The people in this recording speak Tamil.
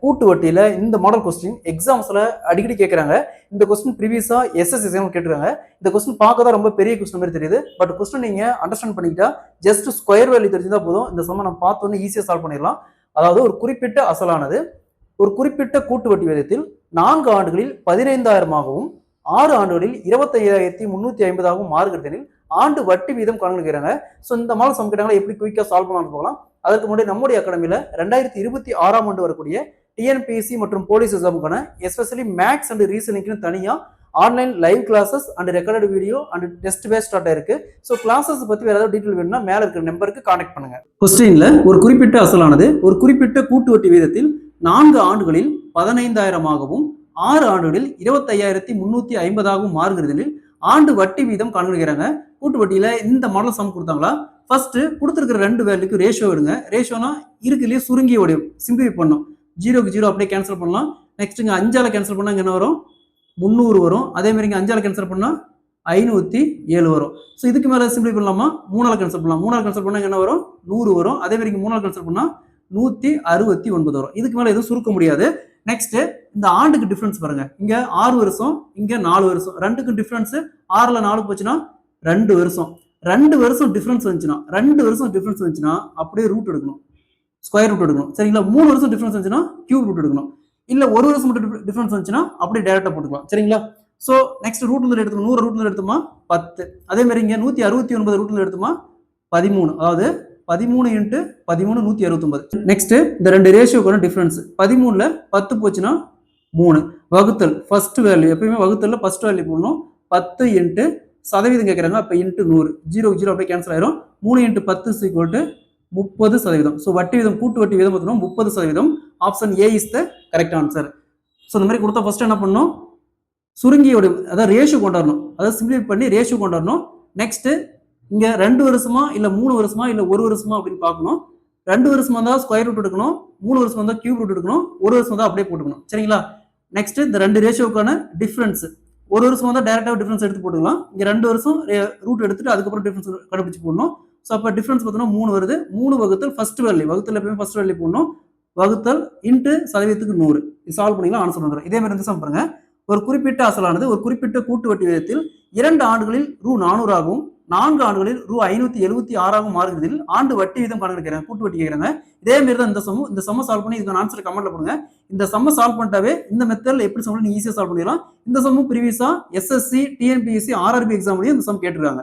கூட்டு வட்டியில இந்த மாடல் கொஸ்டின் எக்ஸாம்ஸ்ல அடிக்கடி கேட்கறாங்க. இந்த கொஸ்டின் ப்ரீவியஸா எஸ்எஸ் எக்ஸாம் கேட்டிருக்காங்க. இந்த கொஸ்டின் பார்க்க தான் ரொம்ப பெரிய கொஸ்டின் மாதிரி தெரியுது. பட் கொஸ்டின் நீங்க அண்டர்ஸ்டாண்ட் பண்ணிக்கிட்டா ஜஸ்ட் ஸ்கொயர் வேல்யூ தெரிஞ்சா போதும். இந்த சம்ம நம்ம பார்த்தோன்னே ஈஸியா சால்வ் பண்ணிடலாம். அதாவது ஒரு குறிப்பிட்ட அசலானது ஒரு குறிப்பிட்ட கூட்டு வட்டி விகிதத்தில் 4 ஆண்டுகளில் 15,000ஆகவும் 6 ஆண்டுகளில் 25,350ஆகவும் மாறுகிறதெனில் ஆண்டு வட்டி வீதம் கணக்கிடுறாங்க. ஸோ இந்த மாதிரி சம் கேட்டாங்களா எப்படி குயிக்காக சால்வ் பண்ணலாம்னு போகலாம். அதற்கு முன்னாடி நம்முடைய அகாடமியில் 2026ஆம் ஆண்டு வரக்கூடிய டிஎன்பிஎஸ்சி மற்றும் போலீஸ் எக்ஸாமுக்கான எஸ்பெஷலி மேக்ஸ் அண்ட் ரீசனிங்னு தனியாக online live classes and recorded video and test base start ஆயிருக்கு. ஸோ கிளாஸஸ் பற்றி வேற ஏதாவது டீட்டெயில் வேணும்னா மேலே இருக்கிற நம்பருக்கு கான்டாக்ட் பண்ணுங்க. கொஸ்டின்ல ஒரு குறிப்பிட்ட அசலானது ஒரு குறிப்பிட்ட கூட்டு வட்டி வீதத்தில் 4 ஆண்டுகளில் 15,000ஆகவும் 6 ஆண்டுகளில் 25,350ஆகவும் மாறுகிறதெனில் ஆண்டு வட்டி வீதம் கணக்கிடுறாங்க. கூட்டு வட்டியில இந்த மாடல் சம் கொடுத்தாங்களா? ஃபர்ஸ்ட் கொடுத்துருக்கிற ரெண்டு வேல்யூக்கு ரேஷியோ எடுங்க. ரேஷியோனா இருக்குலயே சுருங்கி ஓடியும் சிம்பிளிஃபை பண்ணும். 0க்கு 0 அப்படியே கேன்சல் பண்ணலாம். நெக்ஸ்ட் இங்க 5ஆல கேன்சல் பண்ணா என்ன வரும்? 300 வரும். அதே மாதிரி இங்க 5ஆல கேன்சல் பண்ணா 507 வரும். ஸோ இதுக்கு மேல சிம்பிளை பண்ணலாமா? 3ஆல கேன்சல் பண்ணலாம். 3ஆல கேன்சல் பண்ணா என்ன வரும்? 100 வரும். அதே மாதிரி இங்க 3ஆல கேன்சல் பண்ணா 169 வரும். இதுக்கு மேல எதுவும் சுருக்க முடியாது. நெக்ஸ்ட் இந்த ஆண்டுக்கு டிஃபரன்ஸ் பாருங்க. இங்க 6 வருஷம், இங்க 4 வருஷம். ரெண்டுக்கும் டிஃபரன்ஸ் 6ல 4 போச்சுன்னா 2 வருஷம். 2 வருஷம் டிஃபரன்ஸ் வந்துச்சுன்னா அப்படியே ரூட் எடுக்கணும், ஸ்கொயர் ரூட் எடுக்கணும். சரிங்களா? 3 வருஷம் டிஃபரன்ஸ் வந்துச்சுன்னா கியூப் ரூட் எடுக்கணும். இல்ல 1 வருஷம் மட்டும் டிஃபரன்ஸ் வந்துச்சுன்னா அப்படியே டைரக்டா போட்டுக்கலாம். சரிங்களா? ஸோ நெக்ஸ்ட் ரூட் வந்து எடுத்தோம். 100 ரூட்ல எடுத்தோமா 10. அதே மாதிரி இங்க 169 ரூட்ல எடுத்தோமா 13. அதாவது 13 × 13 169. நெக்ஸ்ட் இந்த ரெண்டு ரேஷியோக்கான டிஃபரன்ஸ் 13ல 10 போச்சுன்னா 3 வகுத்தல் ஃபர்ஸ்ட் வேல்யூ. எப்பயுமே வகுத்தல்ல ஃபர்ஸ்ட் வேல்யூ போடணும். 10 × சதவீதம் கேட்கறாங்க. அப்ப × 100. 0 0 அப்படியே கேன்சல் ஆயிரும். 3 × 10 30%. ஸோ வட்டி வீதம் கூட்டு வட்டி வீதம் பார்த்தோம்னா 30%. Option A is the correct answer. So இந்த மாதிரி கொடுத்தா ஃபர்ஸ்ட் என்ன பண்ணணும்? சுருங்கியோட அதாவது ரேஷியோ கொண்டாடணும். அதாவது சிம்பிளிஃபை பண்ணி ரேஷியோ கொண்டாடணும். நெக்ஸ்ட் இங்க 2 வருஷமா இல்ல 3 வருஷமா இல்ல 1 வருஷமா அப்படின்னு பார்க்கணும். 2 வருஷமா இருந்தா ஸ்கொயர் ரூட் எடுக்கணும். 3 வருஷமா இருந்தா கியூப் ரூட் எடுக்கணும். 1 வருஷமா இருந்தா அப்படியே போட்டுக்கணும். சரிங்களா? நெக்ஸ்ட் இந்த ரெண்டு ரேஷியோக்கான டிஃபரன்ஸ் 1 வருஷமா இருந்தா டைரக்டா டிஃபரன்ஸ் எடுத்து போட்டுக்கலாம். இங்க 2 வருஷம் ரூட் எடுத்துட்டு அதுக்கப்புறம் டிஃபரன்ஸ் கண்டுபிடிச்சு போடணும். ஸோ அப்ப டிஃபரன்ஸ் பார்த்தோம்னா 3 வருது. 3 வகுத்தல் ஃபர்ஸ்ட் வேல்யூ. வகுத்தல் எப்பவுமே ஃபர்ஸ்ட் வேல்யூ போடணும். வகுத்தல் இன்ட்டு சதவீதத்துக்கு 100. இது சால்வ் பண்ணிக்கலாம், ஆன்சர் வந்துடும். இதே மாதிரி சம் பாருங்க. ஒரு குறிப்பிட்ட அசலானது ஒரு குறிப்பிட்ட கூட்டு வட்டி விகிதத்தில் 2 ஆண்டுகளில் ரூ 400ஆகவும் 4 ஆண்டுகளில் ரூ 576ஆகவும் மாறுகிறதில் ஆண்டு வட்டி வீதம் கணக்கிடுறாங்க. கூட்டு வட்டி கேட்கறாங்க. இதே மாதிரி தான் இந்த சம்ம சால்வ் பண்ணி இதுக்கான ஆன்சர் கமெண்ட்ல போடுங்க. இந்த சம்ம சால்வ் பண்ணிட்டாவே இந்த மெத்தட்ல எப்படி சம் நீங்க ஈஸியா சால்வ் பண்ணிடலாம். இந்த சம்மும் ப்ரீவியஸா எஸ்எஸ்சி, டிஎன்பிஎஸ்சி, ஆர்ஆர்பி எக்ஸாம்லயும் இந்த சம் கேட்டிருக்காங்க.